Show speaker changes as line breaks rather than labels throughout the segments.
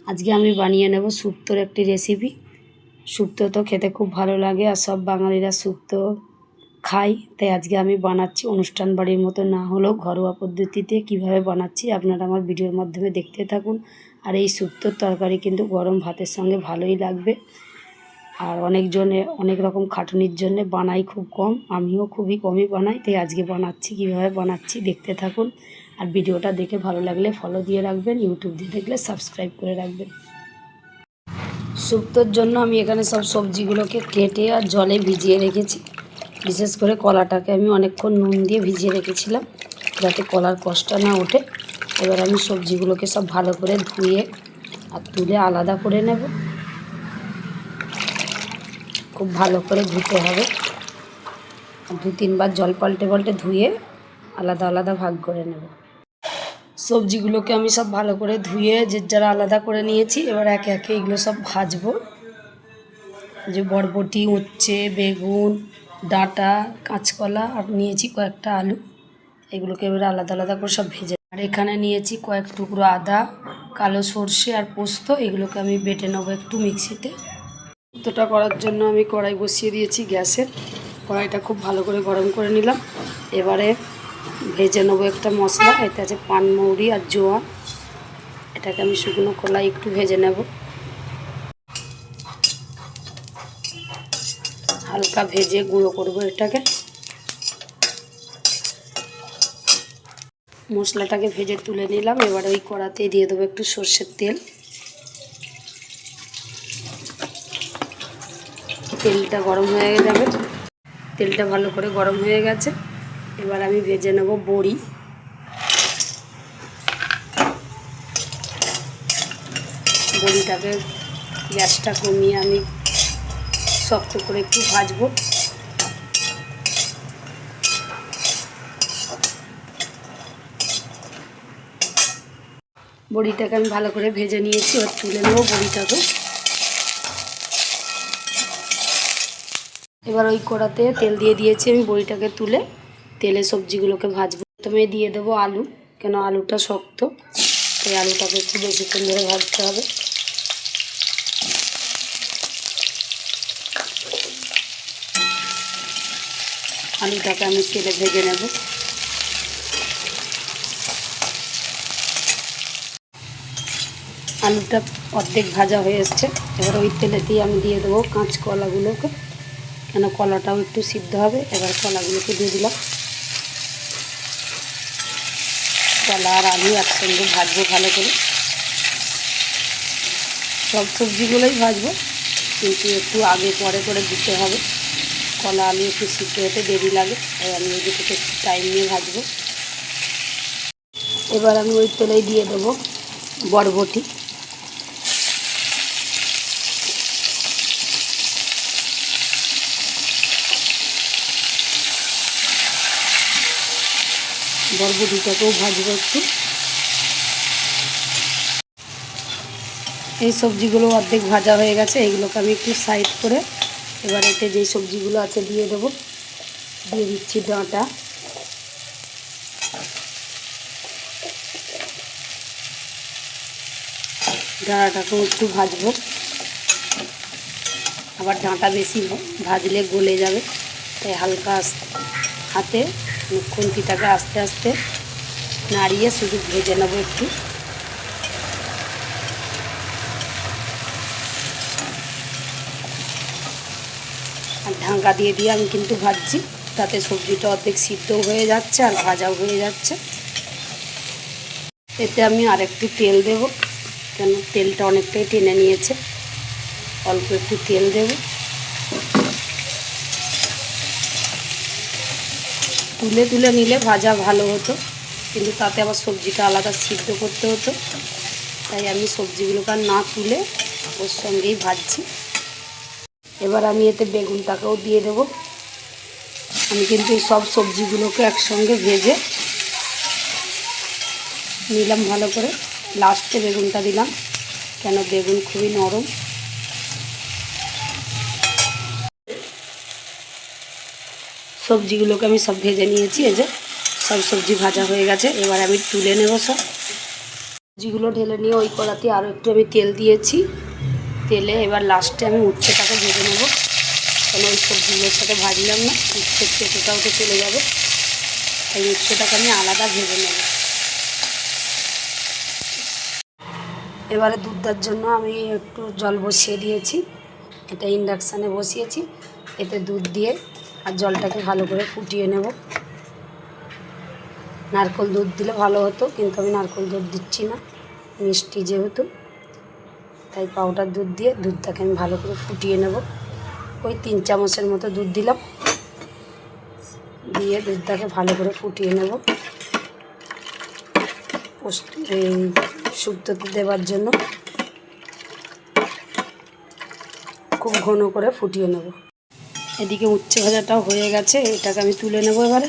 আজকে আমি বানিয়ে নেব শুক্তোর একটি রেসিপি। শুক্তো তো খেতে খুব ভালো লাগে আর সব বাঙালিরা শুক্তো খায়, তাই আজকে আমি বানাচ্ছি অনুষ্ঠান বাড়ির মতো না হলেও ঘরোয়া পদ্ধতিতে কিভাবে বানাচ্ছি আপনারা আমার ভিডিওর মাধ্যমে দেখতে থাকুন। আর এই শুক্তোর তরকারি কিন্তু গরম ভাতের সঙ্গে ভালোই লাগবে। আর অনেকজনে অনেক রকম খাটুনির জন্য বানাই খুব কম, আমিও খুবই কমই বানাই, তাই আজকে বানাচ্ছি। কীভাবে বানাচ্ছি দেখতে থাকুন। আর ভিডিওটা দেখে ভালো লাগলে ফলো দিয়ে রাখবেন, ইউটিউব দিয়ে দেখলে সাবস্ক্রাইব করে রাখবেন। শুক্তোর জন্য আমি এখানে সব সবজিগুলোকে কেটে আর জলে ভিজিয়ে রেখেছি। বিশেষ করে কলাটাকে আমি অনেকক্ষণ নুন দিয়ে ভিজিয়ে রেখেছিলাম যাতে কলার কষ্টটা না ওঠে। এবার আমি সবজিগুলোকে সব ভালো করে ধুয়ে আর তুলে আলাদা করে নেব। খুব ভালো করে ধুতে হবে, 2-3 বার জল পাল্টে পাল্টে ধুয়ে আলাদা আলাদা ভাগ করে নেব। সবজিগুলোকে আমি সব ভালো করে ধুয়ে যে যারা আলাদা করে নিয়েছি। এবার একে একে এগুলো সব ভাজবো। যে বরবটি, উচ্ছে, বেগুন, ডাঁটা, কাঁচকলা আর নিয়েছি কয়েকটা আলু, এগুলোকে এবার আলাদা আলাদা করে সব ভেজে। আর এখানে নিয়েছি কয়েক টুকরো আদা, কালো সর্ষে আর পোস্ত, এগুলোকে আমি বেটে নেবো একটু মিক্সিতে। শুক্তোটা করার জন্য আমি কড়াই বসিয়ে দিয়েছি গ্যাসে। কড়াইটা খুব ভালো করে গরম করে নিলাম। এবারে ভেজে নেবো একটা মশলা, এতে আছে পানমৌরি আর জোয়ান। এটাকে আমি শুকনো খোলায় একটু ভেজে নেব, হালকা ভেজে গুঁড়ো করব এটাকে। মশলাটাকে ভেজে তুলে নিলাম। এবার ওই কড়াতেই দিয়ে দেবো একটু সর্ষের তেল। তেলটা গরম হয়ে যাবে, তেলটা ভালো করে গরম হয়ে গেছে। এবার আমি ভেজে নেব বড়ি। বড়িটাকে গ্যাসটা কমিয়ে আমি শক্ত করে একটু ভাজবো। বড়িটাকে আমি ভালো করে ভেজে নিয়েছি, এবার তুলে নেবো বড়িটাকে। এবার ওই কড়াতে তেল দিয়ে দিয়েছি, আমি বড়িটাকে তুলে তেলে সবজিগুলোকে ভাজবো। প্রথমে দিয়ে দেবো আলু, কেন আলুটা শক্ত, এই আলুটাকে একটু বেশিক্ষণ ধরে ভাজতে হবে। আলুটাকে আমি তেলে ভেজে নেব। আলুটা অর্ধেক ভাজা হয়ে এসছে। এবার ওই তেলেতেই আমি দিয়ে দেবো কাঁচকলাগুলোকে, কেন কলাটাও একটু সিদ্ধ হবে। এবার কলাগুলোকে দিয়ে দিলাম। কলা আর আলু একসঙ্গে ভাজবো ভালো করে। সব সবজিগুলোই ভাজবো, কিন্তু একটু আগে পরে করে দিতে হবে। কলা আলু একটু সিদ্ধ হতে দেরি লাগে, তাই আমি ওই দিকে একটু টাইম নিয়ে ভাজবো। এবার আমি ওই তেলেই দিয়ে দেবো বরবটি। বরবটিটাকেও ভাজবো একটু। এই সবজিগুলো অর্ধেক ভাজা হয়ে গেছে, এইগুলোকে আমি একটু সাইড করে এবার এতে যেই সবজিগুলো আছে দিয়ে দেবো। দিয়ে দিচ্ছি ডাঁটা, ডাঁটাটাকেও একটু ভাজবো। আবার ডাঁটা বেশি ভাজলে গলে যাবে, তাই হালকা হাতে খুন্তিটাকে আস্তে আস্তে নাড়িয়ে শুধু ভেজে নেবো একটু। আর ঢাকা দিয়ে দিয়ে আমি কিন্তু ভাজছি, তাতে সবজিটা অর্ধেক সিদ্ধও হয়ে যাচ্ছে আর ভাজাও হয়ে যাচ্ছে। এতে আমি আর একটু তেল দেব, কেন তেলটা অনেকটাই টেনে নিয়েছে। অল্প একটু তেল দেব। তুলে তুলে নিলে ভাজা ভালো হতো, কিন্তু তাতে আবার সবজিটা আলাদা সিদ্ধ করতে হতো, তাই আমি সবজিগুলোকে আর না তুলে ওর সঙ্গেই ভাজছি। এবার আমি এতে বেগুনটাকেও দিয়ে দেব। আমি কিন্তু এই সব সবজিগুলোকে একসঙ্গে ভেজে নিলাম ভালো করে, লাস্টে বেগুনটা দিলাম, কেন বেগুন খুবই নরম। সবজিগুলোকে আমি সব ভেজে নিয়েছি, এই যে সব সবজি ভাজা হয়ে গেছে। এবার আমি তুলে নেব সব। সবজিগুলো ঢেলে নিয়ে ওই কড়াতে আরও একটু আমি তেল দিয়েছি। তেলে এবার লাস্টে আমি উচ্ছেটাকে ভেজে নেব, কারণ ওই সবজিগুলোর সাথে ভাজলাম না, উচ্ছের চেটোটাও তো চলে যাবে, তাই উচ্ছেটাকে আমি আলাদা ভেজে নেব। এবারে দুধ দেওয়ার জন্য আমি একটু জল বসিয়ে দিয়েছি, এটা ইন্ডাকশানে বসিয়েছি। এতে দুধ দিয়ে আর জলটাকে ভালো করে ফুটিয়ে নেব। নারকেল দুধ দিলে ভালো হতো, কিন্তু আমি নারকেল দুধ দিচ্ছি না, মিষ্টি যেহেতু, তাই পাউডার দুধ দিয়ে দুধটাকে আমি ভালো করে ফুটিয়ে নেব। ওই 3 চামচের মতো দুধ দিলাম, দিয়ে দুধটাকে ভালো করে ফুটিয়ে নেব এই শুক্তোতে দেওয়ার জন্য। খুব ঘন করে ফুটিয়ে নেব। এদিকে উচ্ছে ভাজাটাও হয়ে গেছে, এটাকে আমি তুলে নেব। এবারে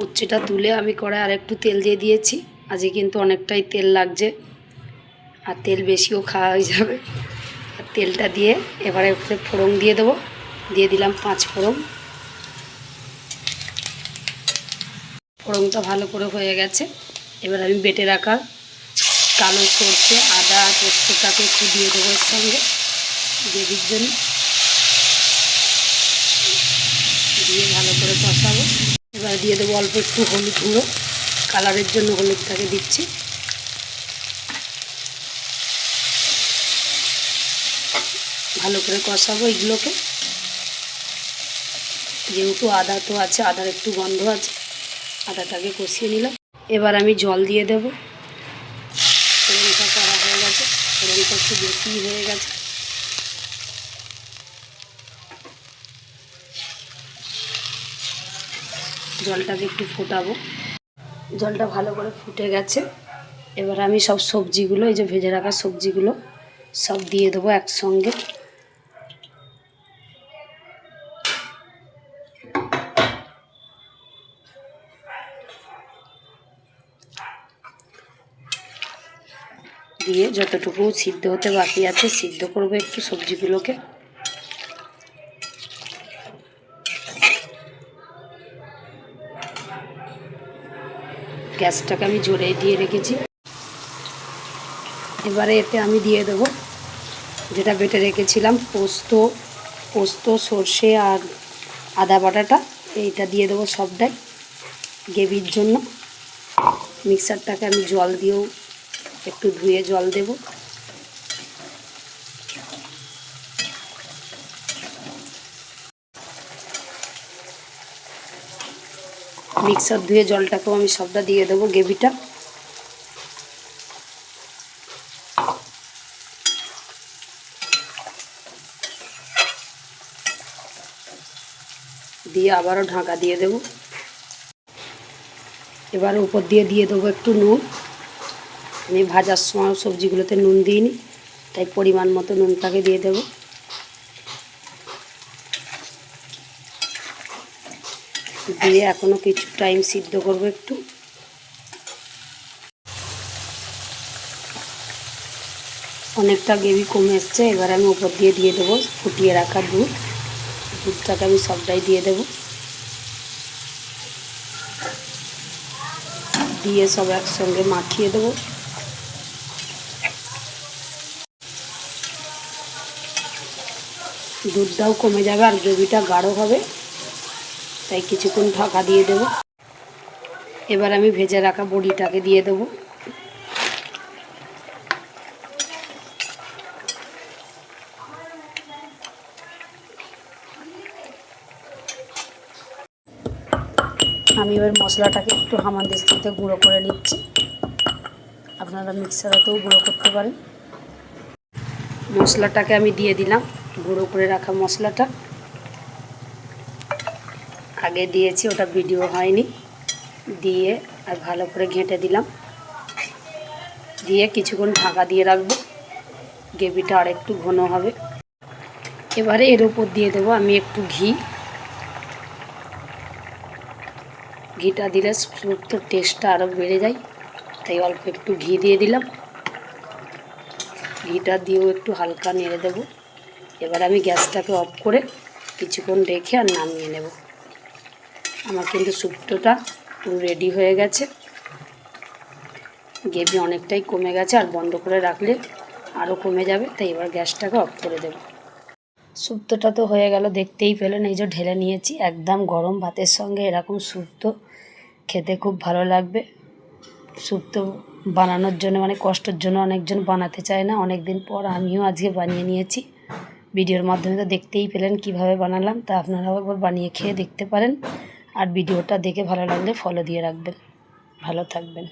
উচ্ছেটা তুলে আমি কড়ায় আর একটু তেল দিয়ে দিয়েছি। আজকে কিন্তু অনেকটাই তেল লাগছে, আর তেল বেশিও খাওয়া হয়ে যাবে। আর তেলটা দিয়ে এবারে ফোড়ন দিয়ে দেবো। দিয়ে দিলাম 5 ফোড়ন। ফোড়নটা ভালো করে হয়ে গেছে। এবার আমি বেটে রাখা কালো সরষে, আদা আর পোস্তটাকে একটু দিয়ে দেবো এর সঙ্গে গ্রেভির জন্য, দিয়ে ভালো করে কষাবো। এবার দিয়ে দেবো অল্প একটু হলুদ গুঁড়ো, কালারের জন্য হলুদটাকে দিচ্ছি। ভালো করে কষাবো এগুলোকে, যেহেতু আদা তো আছে, আদার একটু গন্ধ আছে, আদাটাকে কষিয়ে নিলাম। এবার আমি জল দিয়ে দেবো। ফোড়নটা করা হয়ে গেছে, ফোড়নটা একটু বেশি হয়ে গেছে। জলটাকে একটু ফোটাবো। জলটা ভালো করে ফুটে গেছে। এবার আমি সব সবজিগুলো, এই যে ভেজে রাখা সবজিগুলো সব দিয়ে দেবো একসঙ্গে। দিয়ে যতটুকু সিদ্ধ হতে বাকি আছে সিদ্ধ করবো একটু সবজিগুলোকে। গ্যাসটাকে আমি জোরে দিয়ে রেখেছি। এবারে এতে আমি দিয়ে দেবো যেটা বেটে রেখেছিলাম, পোস্ত সর্ষে আর আদা বাটাটা, এইটা দিয়ে দেবো সবটাই গ্রেভির জন্য। মিক্সারটাকে আমি জল দিয়েও একটু ধুয়ে জল দেব। মিক্সার ধুয়ে জলটাকেও আমি সবটা দিয়ে দেবো গ্রেভিটা। দিয়ে আবারও ঢাকা দিয়ে দেব। এবার উপর দিয়ে দেবো একটু নুন। আমি ভাজার সময় সবজিগুলোতে নুন দিইনি, তাই পরিমাণ মতো নুনটাকে দিয়ে দেব। দিয়ে এখনও কিছু টাইম সিদ্ধ করবো একটু। অনেকটা গ্রেভি কমে এসছে। এবার আমি উপর দিয়ে দেবো ফুটিয়ে রাখা দুধটাকে আমি সবটাই দিয়ে দেব। দিয়ে সব একসঙ্গে মাখিয়ে দেবো। দুধটাও কমে যাবে আর গ্রেভিটা গাঢ় হবে, তাই কিছুক্ষণ ঢাকা দিয়ে দেব। এবার আমি ভেজে রাখা বড়িটাকে দিয়ে দেবো। আমি এবার মশলাটাকে একটু হামানদিস্তাতে গুঁড়ো করে নিচ্ছি, আপনারা মিক্সারেতেও গুঁড়ো করতে পারেন। মশলাটাকে আমি দিয়ে দিলাম, গুঁড়ো করে রাখা মশলাটা আগে দিয়েছি, ওটা ভিডিও হয়নি। দিয়ে আর ভালো করে ঘেঁটে দিলাম, দিয়ে কিছুক্ষণ ঢাকা দিয়ে রাখবো, গ্রেভিটা আর একটু ঘন হবে। এবারে এর উপর দিয়ে দেবো আমি একটু ঘিটা দিলে শুক্তোর টেস্টটা আরও বেড়ে যায়, তাই অল্প একটু ঘি দিয়ে দিলাম। ঘিটা দিয়েও একটু হালকা নেড়ে দেব। এবার আমি গ্যাসটাকে অফ করে কিছুক্ষণ রেখে আর নামিয়ে নেব। আমার কিন্তু শুক্তোটা পুরো রেডি হয়ে গেছে। গ্রেভি অনেকটাই কমে গেছে, আর বন্ধ করে রাখলে আরও কমে যাবে, তাই এবার গ্যাসটাকে অফ করে দেব। শুক্তোটা তো হয়ে গেল, দেখতেই পেলেন, এই যে ঢেলে নিয়েছি। একদম গরম ভাতের সঙ্গে এরকম শুক্তো খেতে খুব ভালো লাগবে। শুক্তো বানানোর জন্য মানে কষ্টের জন্য অনেকজন বানাতে চায় না, অনেক দিন পর আমিও আজকে বানিয়ে নিয়েছি। ভিডিওর মাধ্যমে তো দেখতেই পেলেন কিভাবে বানালাম, তা আপনারাও একবার বানিয়ে খেয়ে দেখতে পারেন। আর ভিডিওটা দেখে ভালো লাগলে ফলো দিয়ে রাখবেন। ভালো থাকবেন।